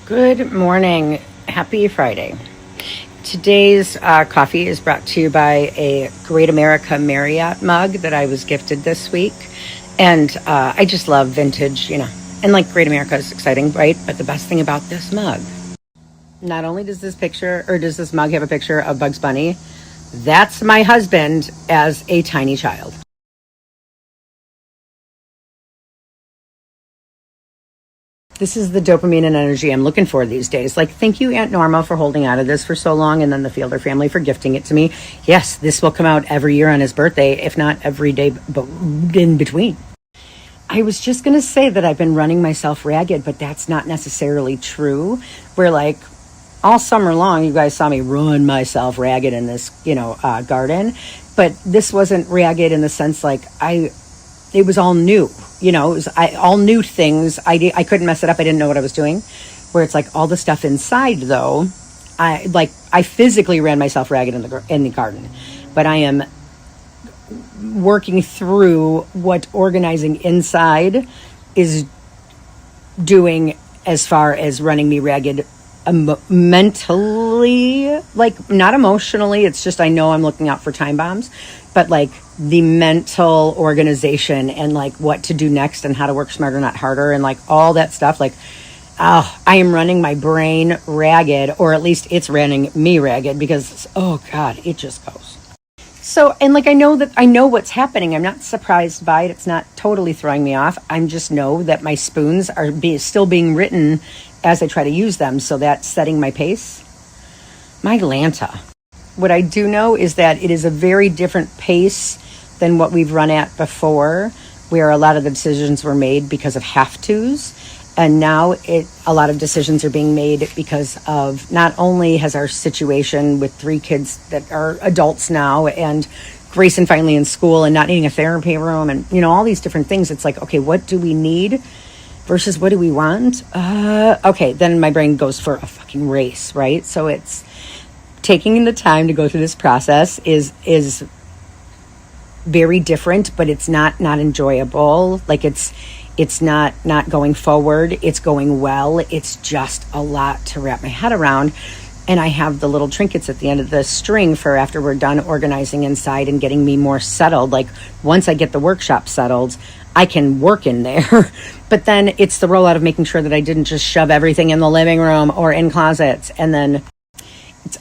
Good morning. Happy Friday. Today's coffee is brought to you by a Great America Marriott mug that I was gifted this week. And I just love vintage, and like Great America is exciting, right? But the best thing about this mug, not only does this mug have a picture of Bugs Bunny, that's my husband as a tiny child. This is the dopamine and energy I'm looking for these days. Like, thank you, Aunt Norma, for holding out of this for so long, and then the Fielder family for gifting it to me. Yes, this will come out every year on his birthday, if not every day, but in between. I was just going to say that I've been running myself ragged, but that's not necessarily true. Where, like, all summer long, you guys saw me run myself ragged in this, garden. But this wasn't ragged in the sense, like, it was all new. It was all new things. I couldn't mess it up. I didn't know what I was doing. Where it's like all the stuff inside, though, I physically ran myself ragged in the garden, but I am working through what organizing inside is doing as far as running me ragged mentally, like not emotionally. It's just I know I'm looking out for time bombs, but like the mental organization and like what to do next and how to work smarter, not harder, and like all that stuff. Like, I am running my brain ragged, or at least it's running me ragged because, oh God, it just goes. So, and like I know what's happening. I'm not surprised by it. It's not totally throwing me off. I just know that my spoons are still being written as I try to use them. So that's setting my pace. My Lanta. What I do know is that it is a very different pace than what we've run at before, where a lot of the decisions were made because of have-tos. And now a lot of decisions are being made because of not only has our situation with 3 kids that are adults now and Grayson finally in school and not needing a therapy room and, all these different things. It's like, okay, what do we need versus what do we want? Okay, then my brain goes for a fucking race, right? So it's taking the time to go through this process is very different, but it's not enjoyable. Like it's not going forward. It's going well. It's just a lot to wrap my head around. And I have the little trinkets at the end of the string for after we're done organizing inside and getting me more settled. Like once I get the workshop settled, I can work in there. But then it's the rollout of making sure that I didn't just shove everything in the living room or in closets. And then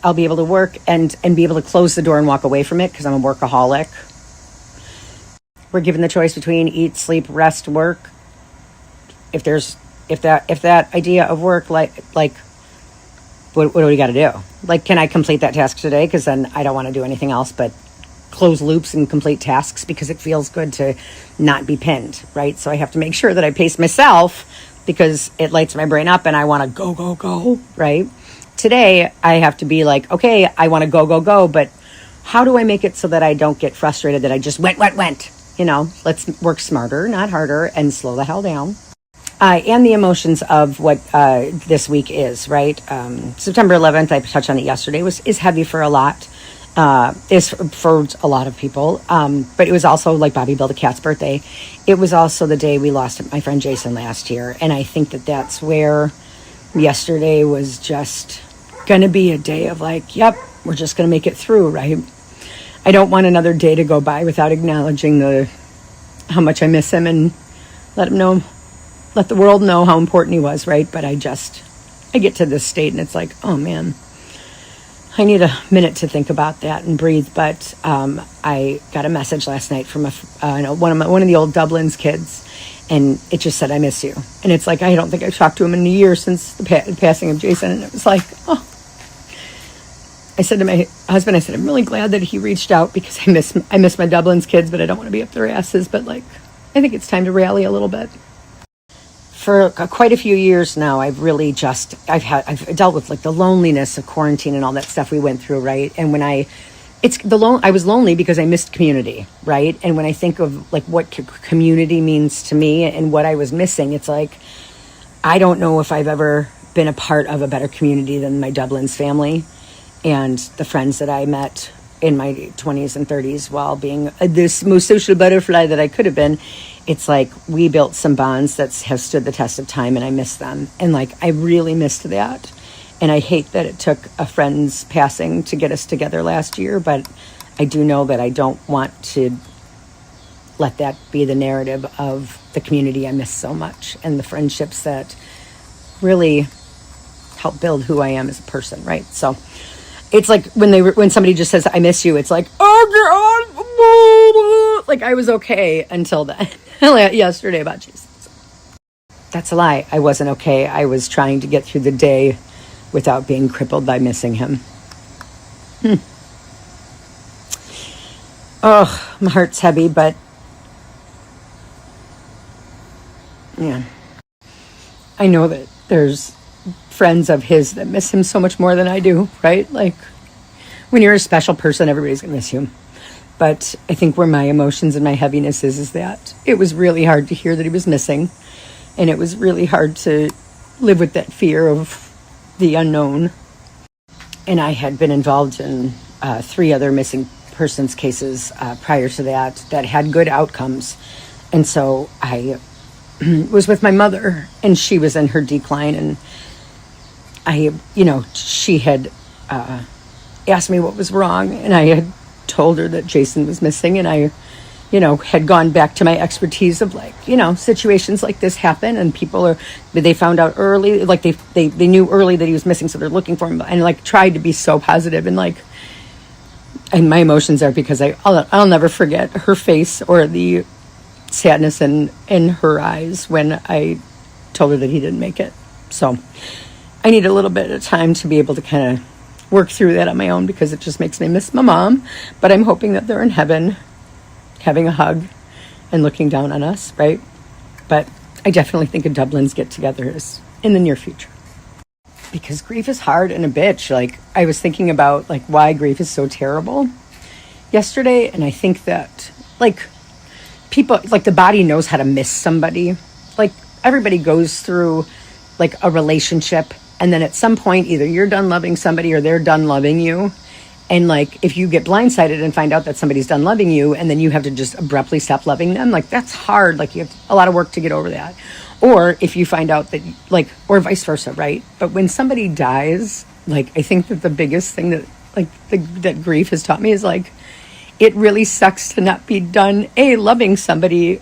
I'll be able to work and be able to close the door and walk away from it because I'm a workaholic. We're given the choice between eat, sleep, rest, work. If that idea of work, like what do we got to do? Like, can I complete that task today? Because then I don't want to do anything else but close loops and complete tasks because it feels good to not be pinned, right? So I have to make sure that I pace myself because it lights my brain up and I want to go, go, go, right? Today, I have to be like, okay, I want to go, go, go, but how do I make it so that I don't get frustrated that I just went? Let's work smarter, not harder, and slow the hell down. And the emotions of what this week is, right? September 11th, I touched on it yesterday, is heavy for a lot. Is for a lot of people. But it was also like Bobby Bill the cat's birthday. It was also the day we lost my friend Jason last year. And I think that that's where yesterday was just going to be a day of like, yep, we're just going to make it through, right? I don't want another day to go by without acknowledging how much I miss him and let the world know how important he was, right? But I get to this state and it's like, oh man, I need a minute to think about that and breathe. But I got a message last night from one of the old Dublin's kids, and it just said, I miss you. And it's like, I don't think I've talked to him in a year since the passing of Jason. And it was like, oh. I said to my husband, I'm really glad that he reached out because I miss my Dublin's kids, but I don't want to be up their asses. But like, I think it's time to rally a little bit. For quite a few years now, I've dealt with like the loneliness of quarantine and all that stuff we went through, right? And I was lonely because I missed community, right? And when I think of like what community means to me and what I was missing, it's like, I don't know if I've ever been a part of a better community than my Dublin's family and the friends that I met in my 20s and 30s while being this most social butterfly that I could have been. it's like we built some bonds that have stood the test of time, and I miss them. And like, I really missed that. And I hate that it took a friend's passing to get us together last year, but I do know that I don't want to let that be the narrative of the community I miss so much, and the friendships that really help build who I am as a person, right? So it's like when somebody just says, I miss you, it's like, oh God, like I was okay until then. Yesterday about Jesus. That's a lie. I wasn't okay. I was trying to get through the day without being crippled by missing him. Oh, my heart's heavy, but yeah. I know that there's friends of his that miss him so much more than I do, right? Like, when you're a special person, everybody's going to miss you. But I think where my emotions and my heaviness is that it was really hard to hear that he was missing. And it was really hard to live with that fear of the unknown. And I had been involved in 3 other missing persons cases prior to that had good outcomes. And so I was with my mother, and she was in her decline. And she had asked me what was wrong, and I had told her that Jason was missing, and I had gone back to my expertise of like, situations like this happen, and they found out early, like they knew early that he was missing, so they're looking for him, and like tried to be so positive, and like, and my emotions are because I'll never forget her face or the sadness in her eyes when I told her that he didn't make it. So I need a little bit of time to be able to kind of work through that on my own, because it just makes me miss my mom. But I'm hoping that they're in heaven having a hug and looking down on us, right? But I definitely think a Dublin's get together is in the near future, because grief is hard and a bitch. Like, I was thinking about like why grief is so terrible yesterday, and I think that like people, like the body knows how to miss somebody. Like, everybody goes through like a relationship, and then at some point either you're done loving somebody or they're done loving you. And like, if you get blindsided and find out that somebody's done loving you, and then you have to just abruptly stop loving them, like that's hard. Like, you have a lot of work to get over that. Or if you find out that like, or vice versa, right? But when somebody dies, like, I think that the biggest thing that like that grief has taught me is like, it really sucks to not be done loving somebody,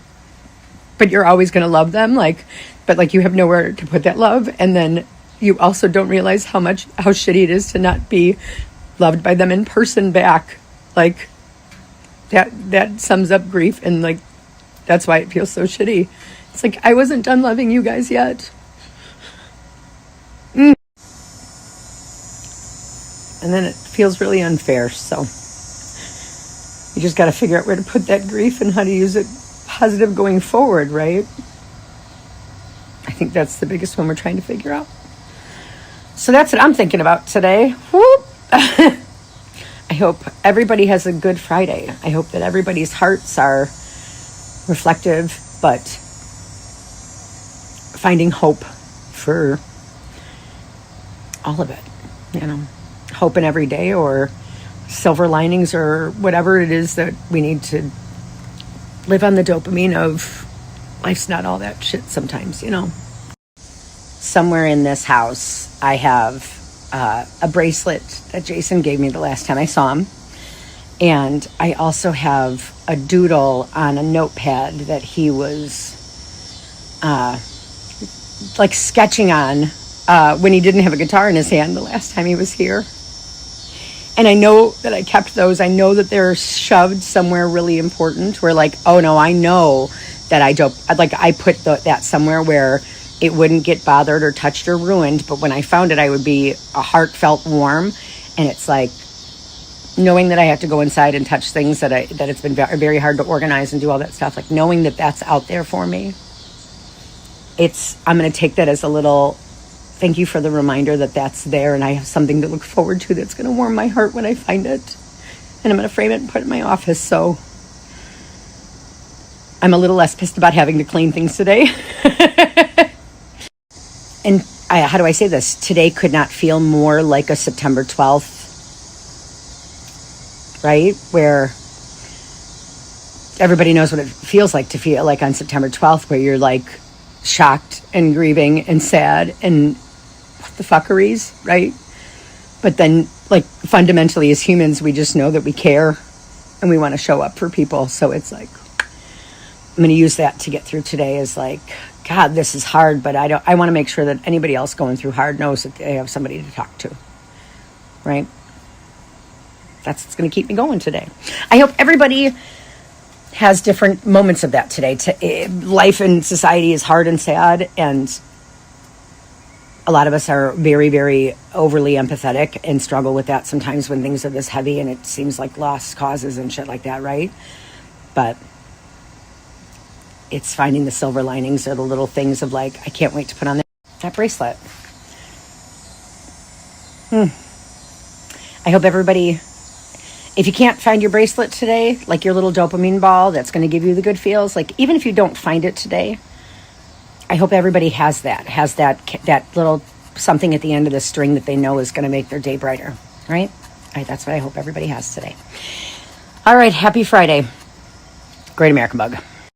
but you're always going to love them. Like, but like, you have nowhere to put that love. And then you also don't realize how shitty it is to not be loved by them in person back. Like, that sums up grief. And like, that's why it feels so shitty. It's like, I wasn't done loving you guys yet. And then it feels really unfair. So you just got to figure out where to put that grief and how to use it positive going forward, right? I think that's the biggest one we're trying to figure out. So that's what I'm thinking about today. Whoop. I hope everybody has a good Friday. I hope that everybody's hearts are reflective, but finding hope for all of it. Hope in every day, or silver linings, or whatever it is that we need to live on the dopamine of life's not all that shit sometimes, Somewhere in this house, I have a bracelet that Jason gave me the last time I saw him. And I also have a doodle on a notepad that he was like sketching on when he didn't have a guitar in his hand the last time he was here. And I know that I kept those. I know that they're shoved somewhere really important, where like, oh no, I know that I put that somewhere where it wouldn't get bothered or touched or ruined. But when I found it, I would be a heartfelt warm. And it's like knowing that I have to go inside and touch things that it's been very hard to organize and do all that stuff. Like, knowing that that's out there for me. I'm going to take that as a little thank you for the reminder that that's there, and I have something to look forward to that's going to warm my heart when I find it. And I'm going to frame it and put it in my office, so I'm a little less pissed about having to clean things today. And how do I say this? Today could not feel more like a September 12th, right? Where everybody knows what it feels like to feel like on September 12th, where you're like shocked and grieving and sad and what the fuckeries, right? But then, like, fundamentally as humans, we just know that we care and we want to show up for people. So it's like, I'm going to use that to get through today, is like, God, this is hard, but I want to make sure that anybody else going through hard knows that they have somebody to talk to, right? That's what's going to keep me going today. I hope everybody has different moments of that today. Life in society is hard and sad, and a lot of us are very, very overly empathetic and struggle with that sometimes when things are this heavy and it seems like lost causes and shit like that, right? But it's finding the silver linings, or the little things of like, I can't wait to put on that bracelet. I hope everybody, if you can't find your bracelet today, like your little dopamine ball that's going to give you the good feels, like even if you don't find it today, I hope everybody has that little something at the end of the string that they know is going to make their day brighter, right? That's what I hope everybody has today. All right, happy Friday. Great American Bug.